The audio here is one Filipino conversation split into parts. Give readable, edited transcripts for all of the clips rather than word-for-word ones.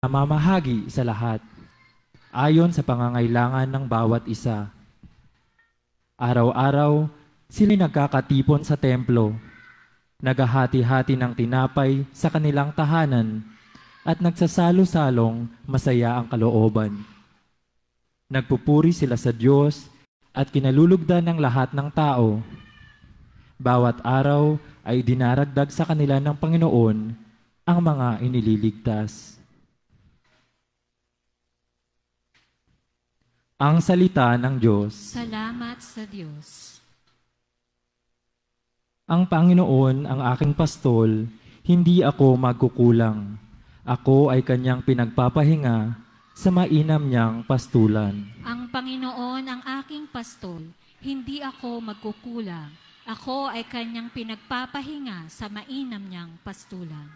mamahagi sa lahat, ayon sa pangangailangan ng bawat isa. Araw-araw, sila'y nagkakatipon sa templo, naghahati-hati ng tinapay sa kanilang tahanan, at nagsasalo-salong masaya ang kalooban. Nagpupuri sila sa Diyos at kinalulugdan ng lahat ng tao. Bawat araw ay dinaragdag sa kanila ng Panginoon ang mga inililigtas. Ang salita ng Diyos. Salamat sa Diyos. Ang Panginoon ang aking pastol, hindi ako magkukulang. Ako ay kanyang pinagpapahinga sa mainam niyang pastulan. Ang Panginoon ang aking pastol, hindi ako magkukulang. Ako ay kanyang pinagpapahinga sa mainam niyang pastulan.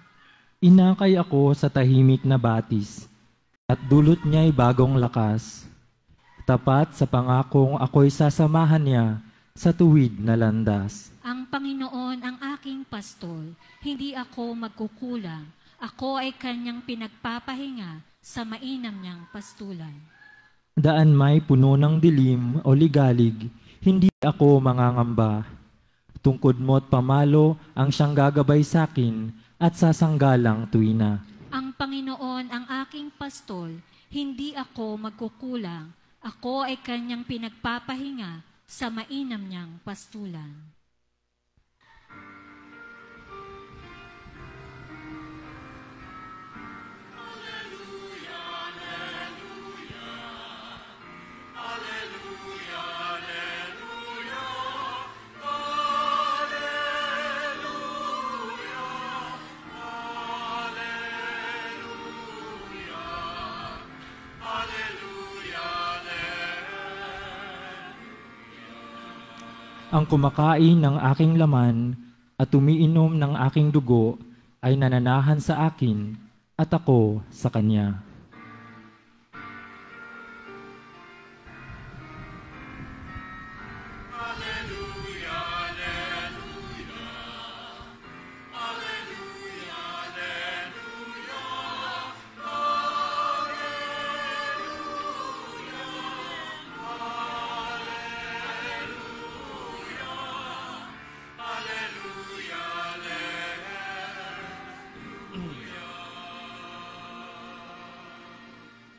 Inakay ako sa tahimik na batis, at dulot niya'y bagong lakas. Tapat sa pangakong ako'y sasamahan niya sa tuwid na landas. Ang Panginoon ang aking pastol, hindi ako magkukulang. Ako ay kanyang pinagpapahinga sa mainam niyang pastulan. Daan may puno ng dilim o ligalig, hindi ako mangangamba. Tungkod mo't pamalo ang siyang gagabay sakin at sasanggalang tuwina. Ang Panginoon ang aking pastol, hindi ako magkukulang. Ako ay kanyang pinagpapahinga sa mainam niyang pastulan. Ang kumakain ng aking laman at umiinom ng aking dugo ay nananahan sa akin at ako sa kanya.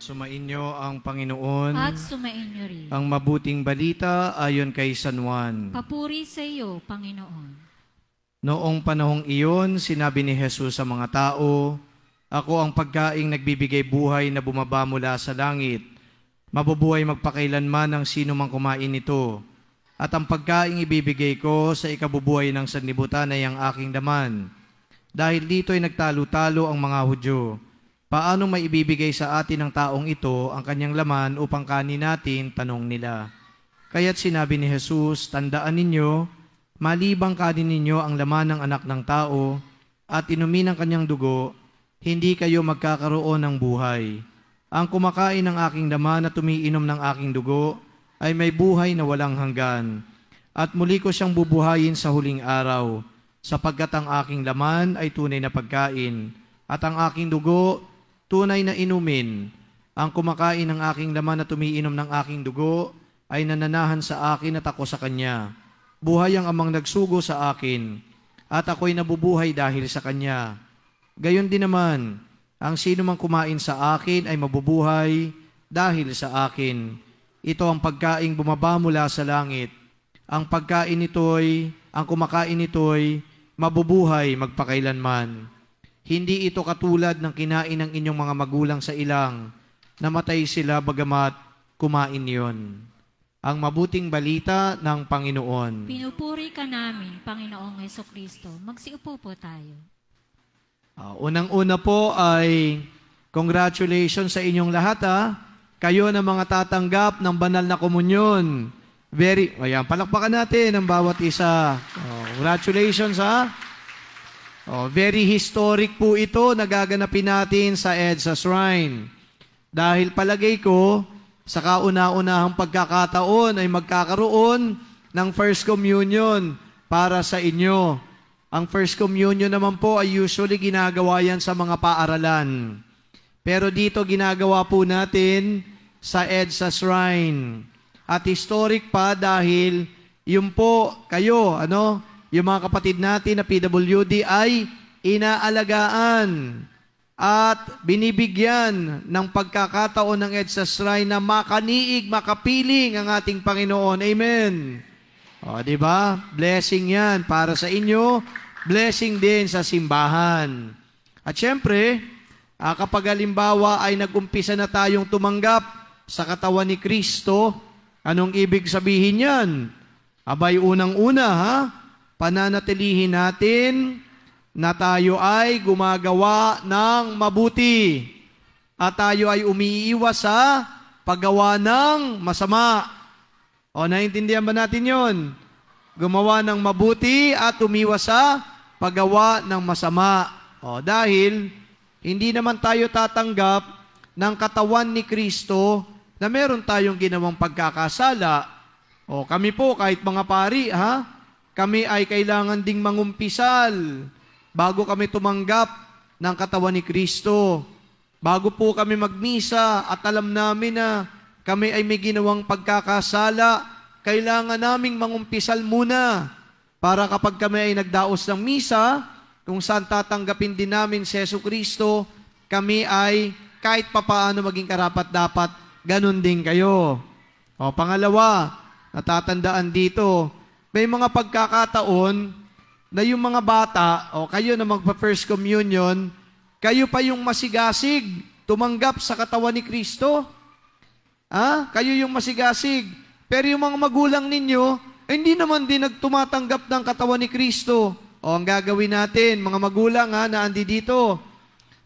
Sumainyo ang Panginoon At sumainyo rin. ang mabuting balita ayon kay San Juan. Papuri sa iyo, Panginoon. Noong panahong iyon, sinabi ni Jesus sa mga tao, "Ako ang pagkaing nagbibigay buhay na bumaba mula sa langit. Mabubuhay magpakailanman ang sino mang kumain nito. At ang pagkaing ibibigay ko sa ikabubuhay ng sanlibutan ay ang aking laman. Dahil dito ay nagtalo-talo ang mga Hudyo. Paano may ibibigay sa atin ng taong ito ang kanyang laman upang kanin natin?" tanong nila. Kaya't sinabi ni Jesus, "Tandaan ninyo, malibang kanin ninyo ang laman ng anak ng tao at inumin ang kanyang dugo, hindi kayo magkakaroon ng buhay. Ang kumakain ng aking laman at umiinom ng aking dugo ay may buhay na walang hanggan. At muli ko siyang bubuhayin sa huling araw, sapagkat ang aking laman ay tunay na pagkain at ang aking dugo tunay na inumin. Ang kumakain ng aking laman at umiinom ng aking dugo ay nananahan sa akin at ako sa kanya. Buhay ang amang nagsugo sa akin, at ako'y nabubuhay dahil sa kanya. Gayon din naman, ang sino mang kumain sa akin ay mabubuhay dahil sa akin. Ito ang pagkaing bumaba mula sa langit. Ang kumakain nito'y mabubuhay magpakailanman. Hindi ito katulad ng kinain ng inyong mga magulang sa ilang, namatay sila bagamat kumain yon." Ang mabuting balita ng Panginoon. Pinupuri ka namin, Panginoong Hesukristo. Magsiupo po tayo. Unang-una po ay congratulations sa inyong lahat. Kayo na mga tatanggap ng banal na komunyon. Ayan, palakpakan natin ang bawat isa. Congratulations very historic po ito na gaganapin natin sa EDSA Shrine. Dahil palagay ko, sa kauna-unahang pagkakataon ay magkakaroon ng First Communion para sa inyo. Ang First Communion naman po ay usually ginagawa yan sa mga paaralan. Pero dito ginagawa po natin sa EDSA Shrine. At historic pa dahil yung po kayo, yung mga kapatid natin na PWD ay inaalagaan at binibigyan ng pagkakataon ng EDSA Shrine na makaniig, makapiling ang ating Panginoon. Amen. O, di ba? Blessing yan para sa inyo. Blessing din sa simbahan. At syempre, kapag halimbawa ay nag-umpisa na tayong tumanggap sa katawan ni Kristo, anong ibig sabihin yan? Abay, unang-una, pananatilihin natin na tayo ay gumagawa ng mabuti at tayo ay umiiwas sa paggawa ng masama. O, naiintindihan ba natin yon? Gumawa ng mabuti at umiwas sa paggawa ng masama. O, dahil hindi naman tayo tatanggap ng katawan ni Kristo na meron tayong ginawang pagkakasala. O, kami po, kahit mga pari, kami ay kailangan ding mangumpisal bago kami tumanggap ng katawan ni Kristo. Bago po kami magmisa at alam namin na kami ay may ginawang pagkakasala, kailangan naming mangumpisal muna para kapag kami ay nagdaos ng misa, kung saan tatanggapin din namin si Yesu Kristo, kami ay kahit papaano maging karapat-dapat, ganun din kayo. O, pangalawa, natatandaan dito, may mga pagkakataon na yung mga bata, o kayo na magpa-first communion, kayo pa yung masigasig, tumanggap sa katawan ni Kristo. Kayo yung masigasig. Pero yung mga magulang ninyo, hindi naman din nagtumatanggap ng katawan ni Kristo. O, ang gagawin natin, mga magulang na andi dito,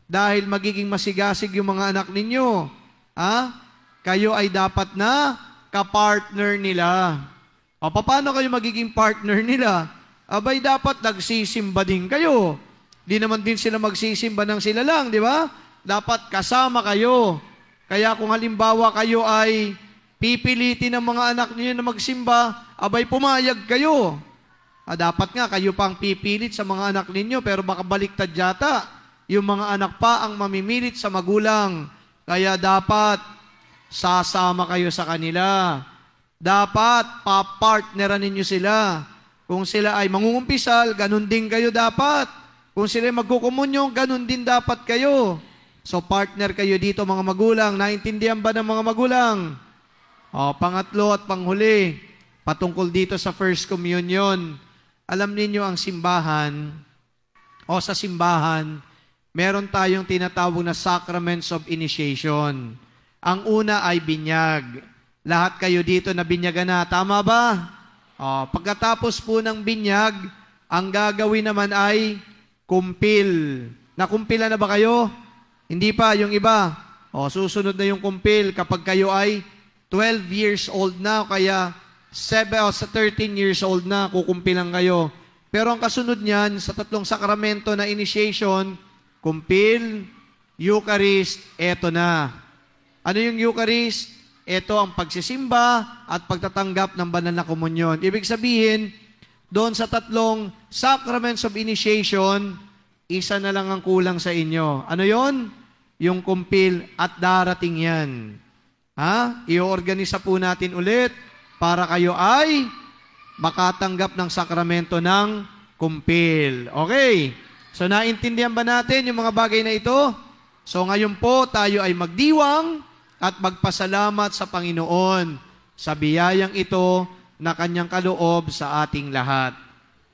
dahil magiging masigasig yung mga anak ninyo, kayo ay dapat na kapartner nila. O, paano kayo magiging partner nila? Abay, dapat nagsisimba din kayo. Di naman din sila magsisimba ng sila lang, di ba? Dapat kasama kayo. Kaya kung halimbawa kayo ay pipilitin ng mga anak niyo na magsimba, abay, pumayag kayo. Dapat nga kayo pang pipilit sa mga anak ninyo, pero baka baliktad yata. Yung mga anak pa ang mamimilit sa magulang. Kaya dapat sasama kayo sa kanila. Dapat papartneran ninyo sila. Kung sila ay mangungumpisal, ganun din kayo dapat. Kung sila ay magkukumunyo, ganun din dapat kayo. So, partner kayo dito, mga magulang. Naintindihan ba ng mga magulang? O, pangatlo at panghuli, patungkol dito sa First Communion. Alam ninyo ang simbahan, o sa simbahan, meron tayong tinatawag na Sacraments of Initiation. Ang una ay binyag. Lahat kayo dito na binyagan na. Tama ba? Pagkatapos po ng binyag, ang gagawin naman ay kumpil. Nakumpila na ba kayo? Hindi pa, yung iba. Susunod na yung kumpil kapag kayo ay 12 years old na, kaya 13 years old na, kukumpilan kayo. Pero ang kasunod niyan, sa tatlong sakramento na initiation, kumpil, Eucharist, eto na. Ano yung Eucharist? Ito ang pagsisimba at pagtatanggap ng banal na komunyon. Ibig sabihin, doon sa tatlong sacraments of initiation, isa na lang ang kulang sa inyo. Ano yon? Yung kumpil, at darating yan. I-organisa po natin ulit para kayo ay makatanggap ng sakramento ng kumpil. Okay. So, naintindihan ba natin yung mga bagay na ito? So, ngayon po, tayo ay magdiwang at magpasalamat sa Panginoon sa biyayang ito na Kanyang kaloob sa ating lahat.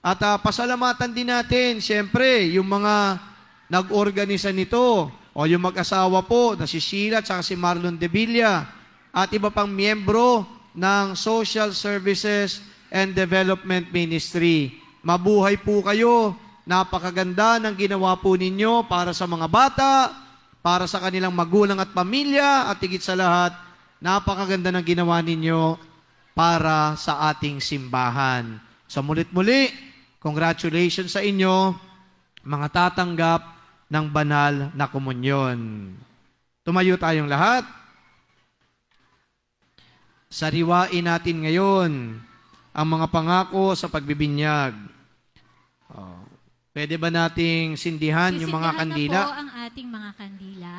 At pasalamatan din natin, siyempre, yung mga nag-organisa nito, o yung mag-asawa po na si Sheila at si Marlon De Villa, at iba pang miyembro ng Social Services and Development Ministry. Mabuhay po kayo. Napakaganda ng ginawa po ninyo para sa mga bata, para sa kanilang magulang at pamilya, at higit sa lahat, napakaganda ng ginawa ninyo para sa ating simbahan. So mulit-muli, congratulations sa inyo, mga tatanggap ng banal na komunyon. Tumayo tayong lahat. Sariwain natin ngayon ang mga pangako sa pagbibinyag. Pwede ba nating sindihan yung mga kandila? Sisindihan na po ang ating mga kandila.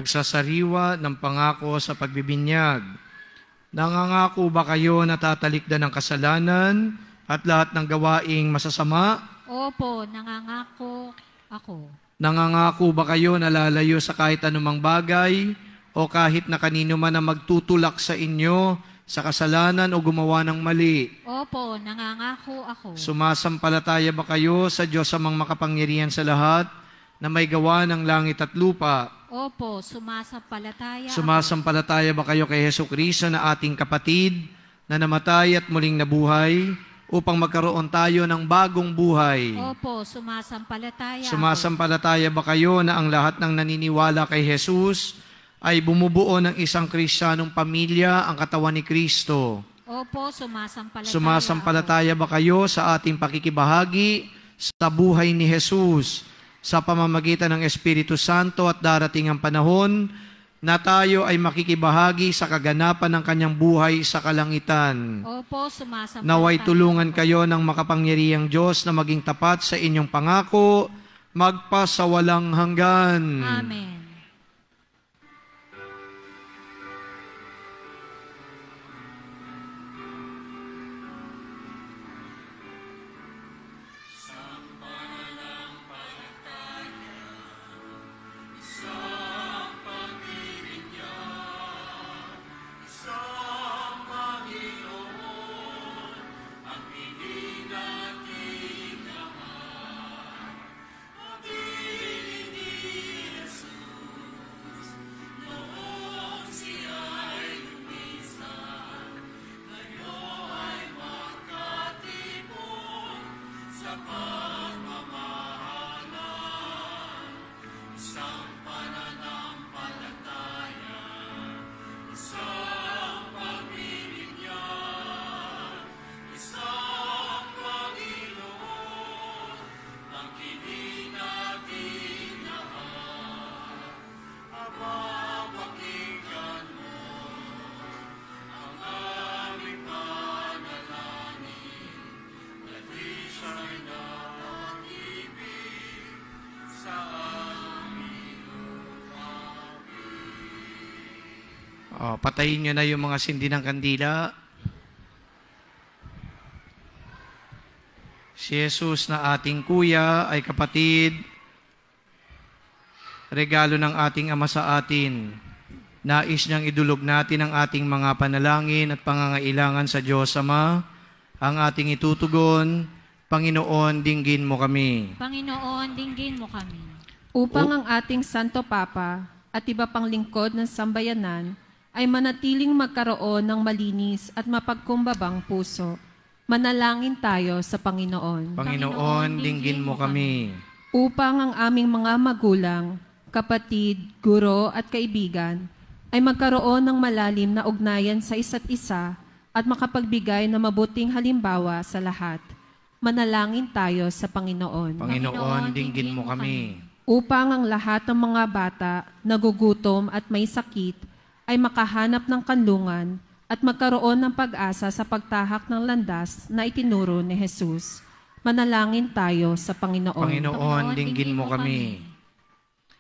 magsasariwa ng pangako sa pagbibinyag. Nangangako ba kayo na tatalikdan ng kasalanan at lahat ng gawaing masasama? Opo, nangangako ako. Nangangako ba kayo na lalayo sa kahit anumang bagay o kahit na kanino man na magtutulak sa inyo sa kasalanan o gumawa ng mali? Opo, nangangako ako. Sumasampalataya ba kayo sa Diyos amang makapangyarihan sa lahat na may gawa ng langit at lupa? Opo, sumasampalataya ako. Sumasampalataya ba kayo kay Hesukristo na ating kapatid na namatay at muling nabuhay upang magkaroon tayo ng bagong buhay? Opo, sumasampalataya ako. Sumasampalataya ba kayo na ang lahat ng naniniwala kay Jesus ay bumubuo ng isang Kristiyanong pamilya, ang katawan ni Kristo? Opo, sumasampalataya Sumasampalataya ba kayo sa ating pakikibahagi sa buhay ni Jesus sa pamamagitan ng Espiritu Santo at darating ang panahon na tayo ay makikibahagi sa kaganapan ng kanyang buhay sa kalangitan? Opo, sumasampalataya Naway tulungan ako. kayo ng makapangyarihang Diyos na maging tapat sa inyong pangako, magpasawalang hanggan. Amen. Patayin nyo na yung mga sindi ng kandila. Si Jesus na ating kuya ay kapatid, regalo ng ating Ama sa atin. Nais niyang idulog natin ang ating mga panalangin at pangangailangan sa Diyos Ama. Ang ating itutugon, Panginoon, dinggin mo kami. Panginoon, dinggin mo kami. Upang ang ating Santo Papa at iba pang lingkod ng sambayanan ay manatiling magkaroon ng malinis at mapagkumbabang puso. Manalangin tayo sa Panginoon. Panginoon, dinggin mo kami. Upang ang aming mga magulang, kapatid, guro at kaibigan ay magkaroon ng malalim na ugnayan sa isa't isa at makapagbigay ng mabuting halimbawa sa lahat. Manalangin tayo sa Panginoon. Panginoon, dinggin mo kami. Upang ang lahat ng mga bata, nagugutom at may sakit, ay makahanap ng kanlungan at magkaroon ng pag-asa sa pagtahak ng landas na itinuro ni Jesus. Manalangin tayo sa Panginoon. Panginoon, dinggin mo kami.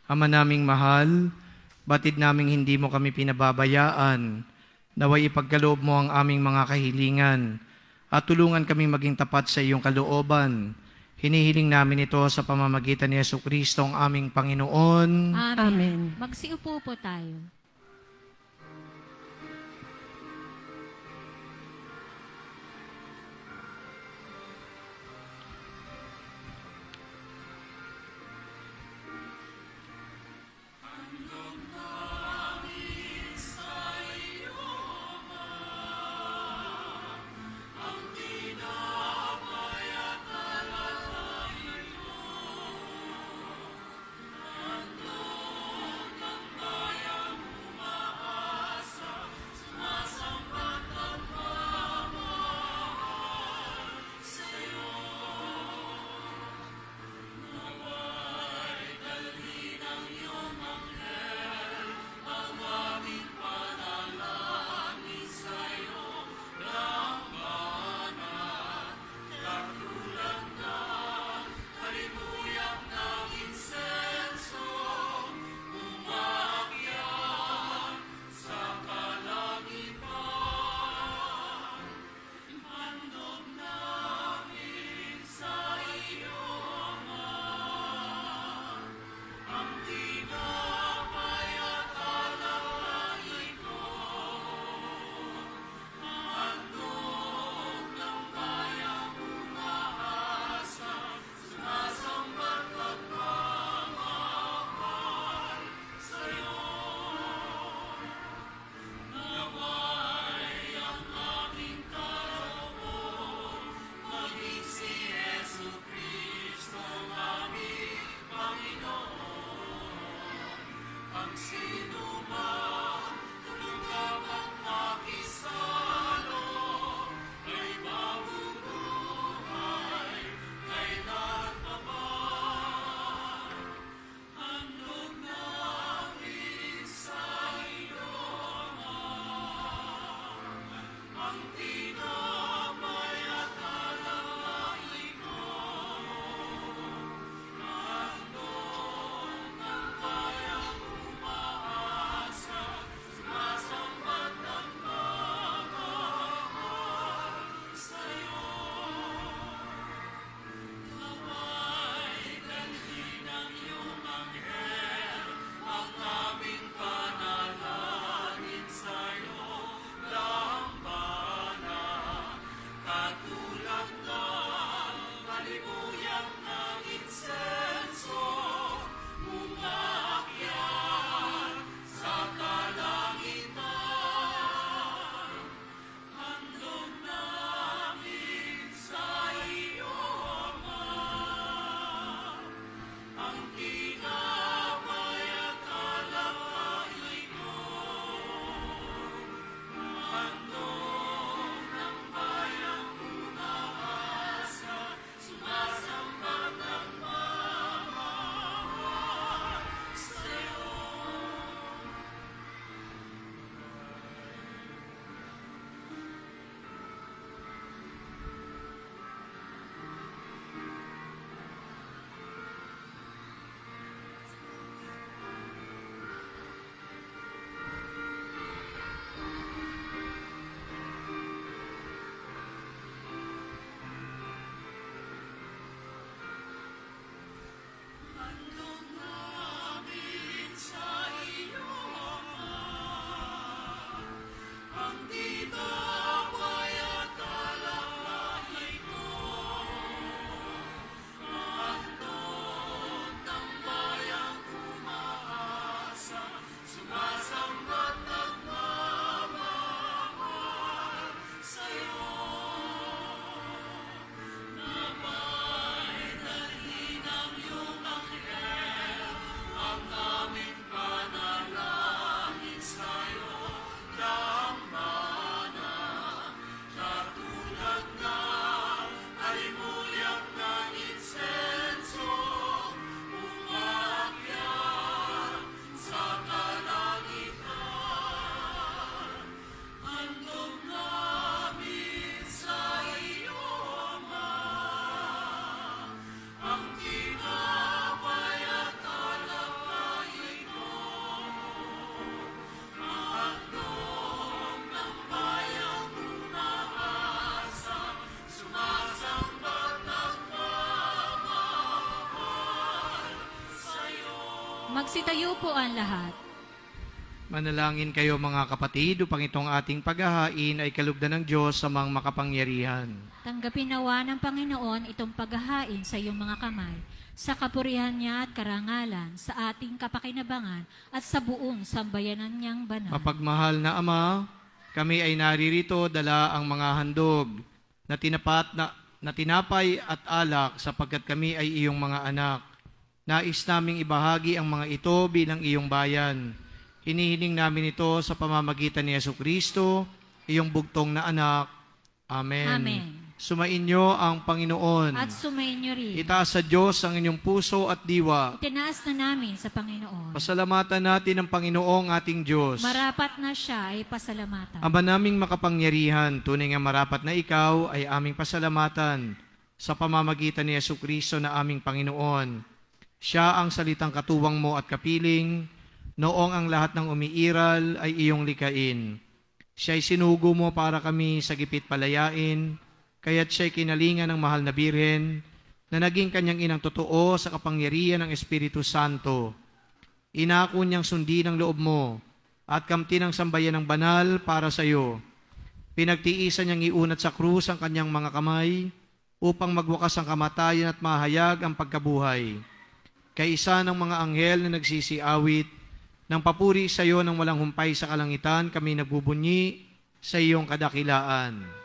Ama naming mahal, batid naming hindi mo kami pinababayaan. Naway ipagkaloob mo ang aming mga kahilingan at tulungan kami maging tapat sa iyong kalooban. Hinihiling namin ito sa pamamagitan ni Jesucristo ang aming Panginoon. Amen. Magsiupo po tayo. Magsitayo po ang lahat. Manalangin kayo mga kapatid upang itong ating paghahain ay kalugdan ng Diyos sa mga makapangyarihan. Tanggapin nawa ng Panginoon itong paghahain sa iyong mga kamay, sa kapurihan niya at karangalan, sa ating kapakinabangan at sa buong sambayanan niyang banal. Mapagmahal na Ama, kami ay naririto dala ang mga handog na tinapay at alak sapagkat kami ay iyong mga anak. Nais naming ibahagi ang mga ito bilang iyong bayan. Hinihiling namin ito sa pamamagitan ni Jesucristo, iyong bugtong na anak. Amen. Amen. Sumainyo ang Panginoon. At sumainyo rin. Itaas sa Diyos ang inyong puso at diwa. Itinaas na namin sa Panginoon. Pasalamatan natin ang Panginoong ating Diyos. Marapat na siya ay pasalamatan. Ama naming makapangyarihan, tunay nga marapat na ikaw ay aming pasalamatan sa pamamagitan ni Jesucristo na aming Panginoon. Siya ang salitang katuwang mo at kapiling, noong ang lahat ng umiiral ay iyong likain. Siya'y sinugo mo para kami sa gipit palayain, kaya't siya'y kinalingan ng mahal na Birhen, na naging kanyang inang totoo sa kapangyarihan ng Espiritu Santo. Inako niyang sundin ang loob mo, at kamti ng sambayan ng banal para sa iyo. Pinagtiisan niyang iunat sa krus ang kanyang mga kamay, upang magwakas ang kamatayan at mahayag ang pagkabuhay. Kaisa ng mga anghel na nagsisiawit, nang papuri sa iyo ng walang humpay sa kalangitan, kami nagbubunyi sa iyong kadakilaan.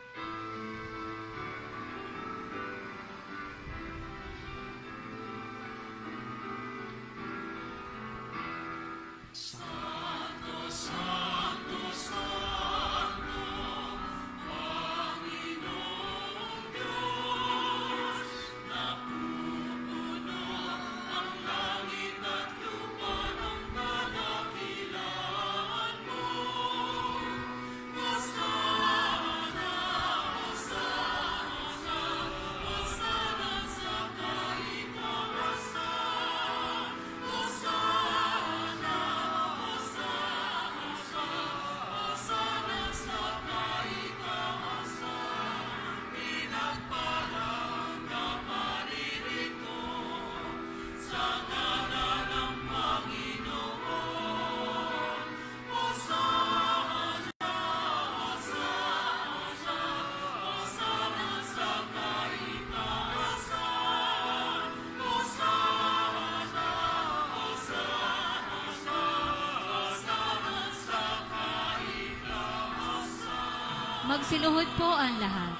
Magsiluhod po ang lahat.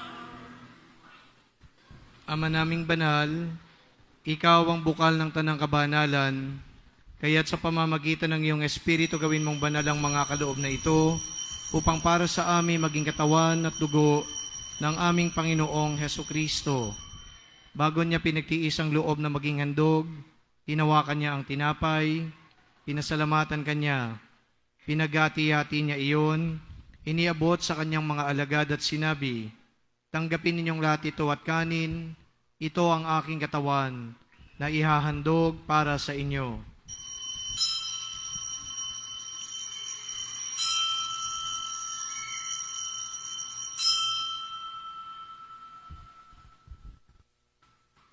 Ama naming banal, ikaw ang bukal ng tanang kabanalan, kaya't sa pamamagitan ng iyong Espiritu gawin mong banal ang mga kaloob na ito, upang para sa amin maging katawan at dugo ng aming Panginoong Hesukristo. Bago niya pinagtiis ang loob na maging handog, hinawakan niya ang tinapay, pinasalamatan kanya, pinagati-hati niya iyon, iniabot sa kanyang mga alagad at sinabi, tanggapin ninyong lahat ito at kanin, ito ang aking katawan na ihahandog para sa inyo.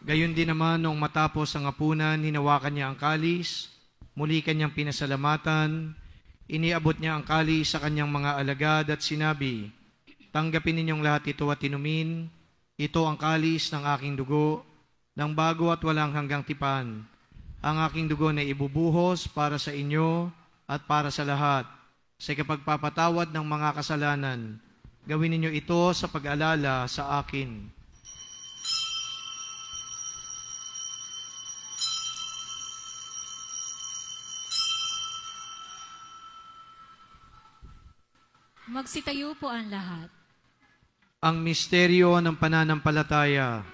Gayon din naman noong matapos ang hapunan, hinawakan niya ang kalis, muli kanyang pinasalamatan, iniabot niya ang kalis sa kanyang mga alagad at sinabi, tanggapin ninyong lahat ito at inumin, ito ang kalis ng aking dugo, ng bago at walang hanggang tipan. Ang aking dugo na ibubuhos para sa inyo at para sa lahat, sa kapagpapatawad ng mga kasalanan. Gawin ninyo ito sa pag-alala sa akin. Magsitayo po ang lahat. Ang misteryo ng pananampalataya.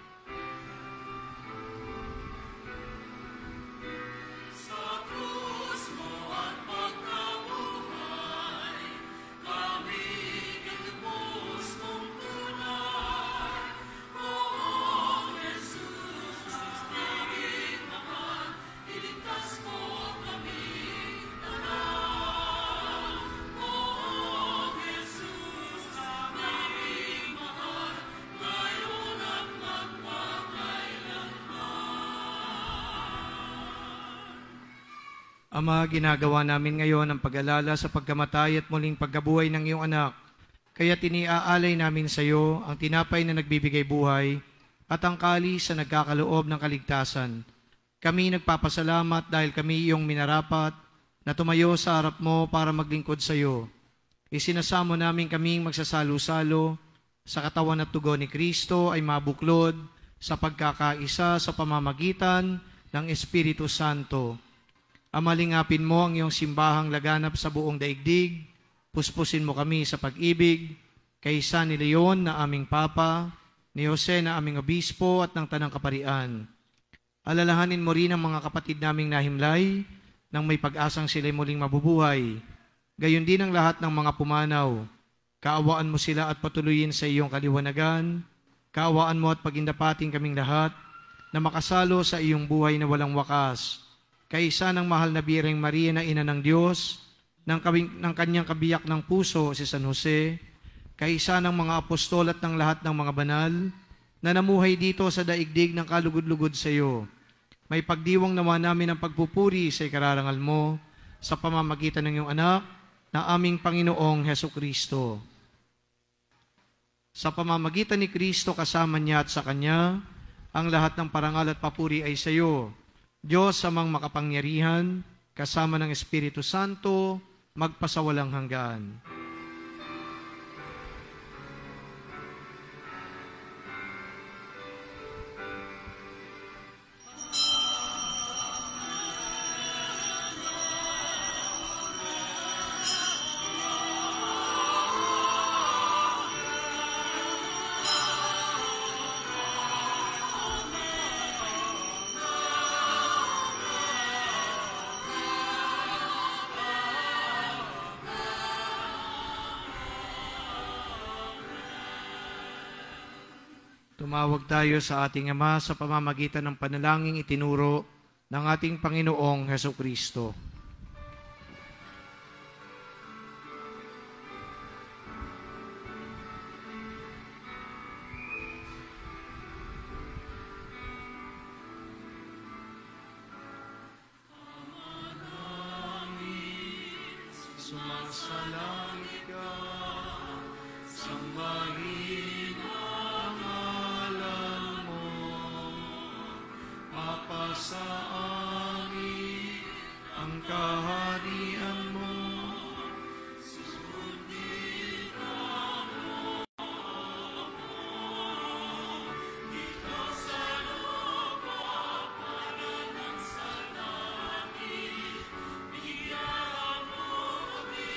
Ama, ginagawa namin ngayon ang pag-alala sa pagkamatay at muling pagkabuhay ng iyong anak. Kaya tiniaalay namin sa iyo ang tinapay na nagbibigay buhay at ang kalis sa nagkakaloob ng kaligtasan. Kami nagpapasalamat dahil kami iyong minarapat na tumayo sa harap mo para maglingkod sa iyo. Isinasamo namin kaming magsasalo-salo sa katawan at dugo ni Kristo ay mabuklod sa pagkakaisa sa pamamagitan ng Espiritu Santo. Amalingapin mo ang iyong simbahang laganap sa buong daigdig. Puspusin mo kami sa pag-ibig, kaysa ni Leon na aming Papa, ni Jose na aming Obispo at ng Tanang Kaparian. Alalahanin mo rin ang mga kapatid naming nahimlay nang may pag-asang sila'y muling mabubuhay. Gayon din ang lahat ng mga pumanaw. Kaawaan mo sila at patuloyin sa iyong kaliwanagan. Kaawaan mo at pagindapating kaming lahat na makasalo sa iyong buhay na walang wakas. Kaisa ng mahal na Birheng Maria na Ina ng Diyos, ng kanyang kabiyak ng puso si San Jose, kaisa ng mga apostol at ng lahat ng mga banal na namuhay dito sa daigdig ng kalugod-lugod sa iyo. May pagdiwang nawa namin ang pagpupuri sa ikararangal mo sa pamamagitan ng iyong anak na aming Panginoong Hesukristo. Sa pamamagitan ni Kristo kasama niya at sa Kanya, ang lahat ng parangal at papuri ay sa iyo. Diyos amang makapangyarihan, kasama ng Espiritu Santo, magpasawalang hanggan. Tumawag tayo sa ating Ama sa pamamagitan ng panalangin itinuro ng ating Panginoong Hesukristo. Sumasalangit ka, sambahin ang ngalan mo, mapasa amin ang kaharian mo, sundin mo dito sa lupa, panalang sa langit, bigyan mo kami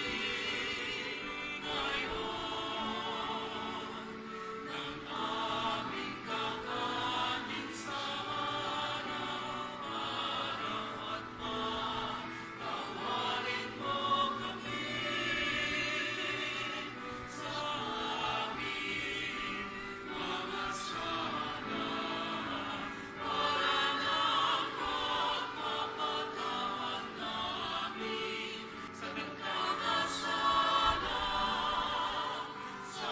ngayon ng aming kakanin sa araw-araw at patawarin mo kami sa aming mga sala para ng pagpapatawan namin sa nagkakasala sa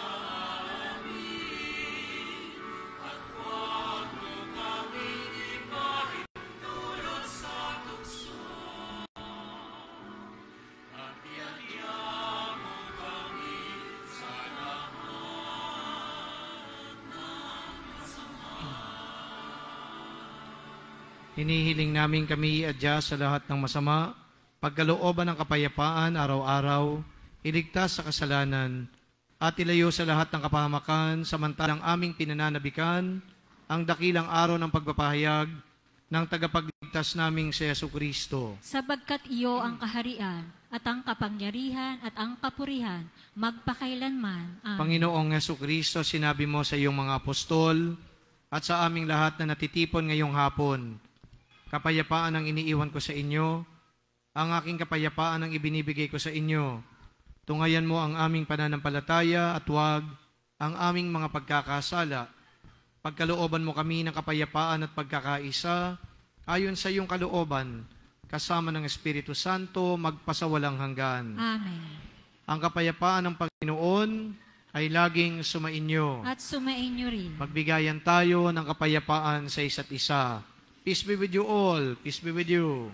amin at huwag mo kaming ipahintulot sa tukso at iadya mo kami sa lahat ng masama. Hinihiling namin kami iadya sa lahat ng masama, pagkalooban ng kapayapaan araw-araw, iligtas sa kasalanan, at ilayo sa lahat ng kapahamakan, samantalang aming pinananabikan ang dakilang araw ng pagpapahayag ng tagapagligtas naming si Jesucristo. Sabagkat iyo ang kaharian at ang kapangyarihan at ang kapurihan magpakailanman. Amen. Panginoong Jesucristo, sinabi mo sa iyong mga apostol at sa aming lahat na natitipon ngayong hapon, kapayapaan ang iniiwan ko sa inyo, ang aking kapayapaan ang ibinibigay ko sa inyo. Tungayan mo ang aming pananampalataya at huwag ang aming mga pagkakasala. Pagkalooban mo kami ng kapayapaan at pagkakaisa, ayon sa iyong kalooban, kasama ng Espiritu Santo, magpasawalang hanggan. Amen. Ang kapayapaan ng Panginoon ay laging sumainyo. At sumainyo rin. Magbigayan tayo ng kapayapaan sa isa't isa. Peace be with you all. Peace be with you.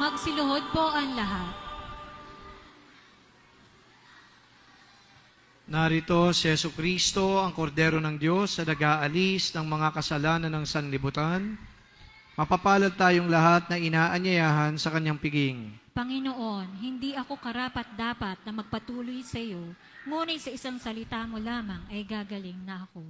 Magsiluhod po ang lahat. Narito si Yesu Kristo, ang kordero ng Diyos, sa nag-aalis ng mga kasalanan ng sanlibutan. Mapapalad tayong lahat na inaanyayahan sa kanyang piging. Panginoon, hindi ako karapat-dapat na magpatuloy sa iyo, ngunit sa isang salita mo lamang ay gagaling na ako.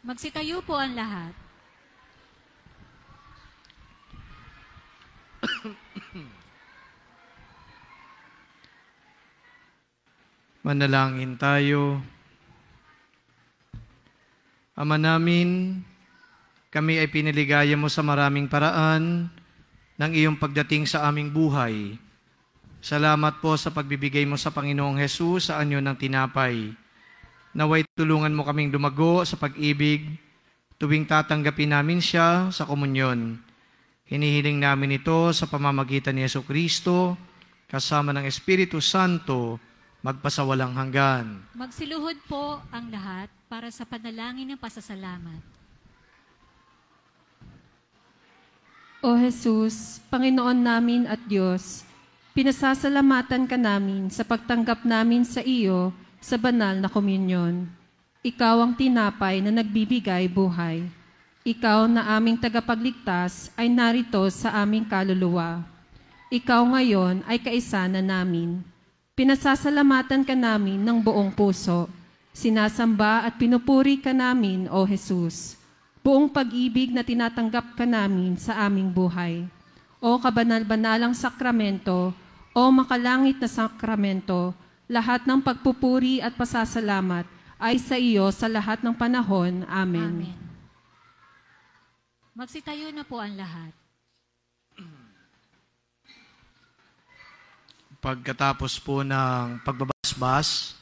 Magsitayo po ang lahat. Manalangin tayo. Ama namin, kami ay piniligaya mo sa maraming paraan ng iyong pagdating sa aming buhay. Salamat po sa pagbibigay mo sa Panginoong Hesus sa anyo ng tinapay. Naway tulungan mo kaming dumago sa pag-ibig tuwing tatanggapin namin siya sa komunyon. Hinihiling namin ito sa pamamagitan ni Jesucristo, kasama ng Espiritu Santo, magpasawalang hanggan. Magsiluhod po ang lahat para sa panalangin ng pasasalamat. O Jesus, Panginoon namin at Diyos, pinasasalamatan ka namin sa pagtanggap namin sa iyo sa banal na komunyon. Ikaw ang tinapay na nagbibigay buhay. Ikaw na aming tagapagligtas ay narito sa aming kaluluwa. Ikaw ngayon ay kaisa na namin. Pinasasalamatan ka namin ng buong puso. Sinasamba at pinupuri ka namin, O Jesus. Buong pag-ibig na tinatanggap ka namin sa aming buhay. O kabanal-banalang sakramento, O makalangit na sakramento, lahat ng pagpupuri at pasasalamat ay sa iyo sa lahat ng panahon. Amen. Amen. Magsitayo na po ang lahat. Pagkatapos po ng pagbabasbas,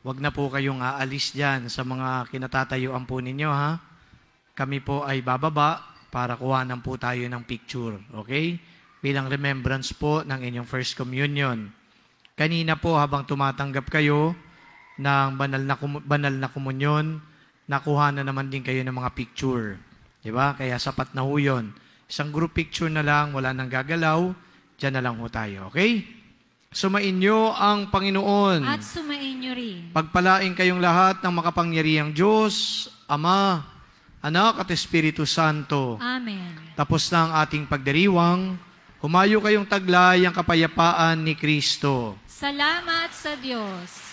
wag na po kayong aalis dyan sa mga kinatatayuan po ninyo, ha? Kami po ay bababa para kuhanan po tayo ng picture, okay? Bilang remembrance po ng inyong First Communion. Kanina po habang tumatanggap kayo ng banal na komunyon, nakuha na naman din kayo ng mga picture. Diba? Kaya sapat na ho yun. Isang group picture na lang, wala nang gagalaw, dyan na lang ho tayo. Okay? Sumainyo ang Panginoon. At sumainyo rin. Pagpalain kayong lahat ng makapangyarihang Diyos, Ama, Anak at Espiritu Santo. Amen. Tapos na ang ating pagdiriwang. Humayo kayong taglay ang kapayapaan ni Kristo. Salamat sa Diyos.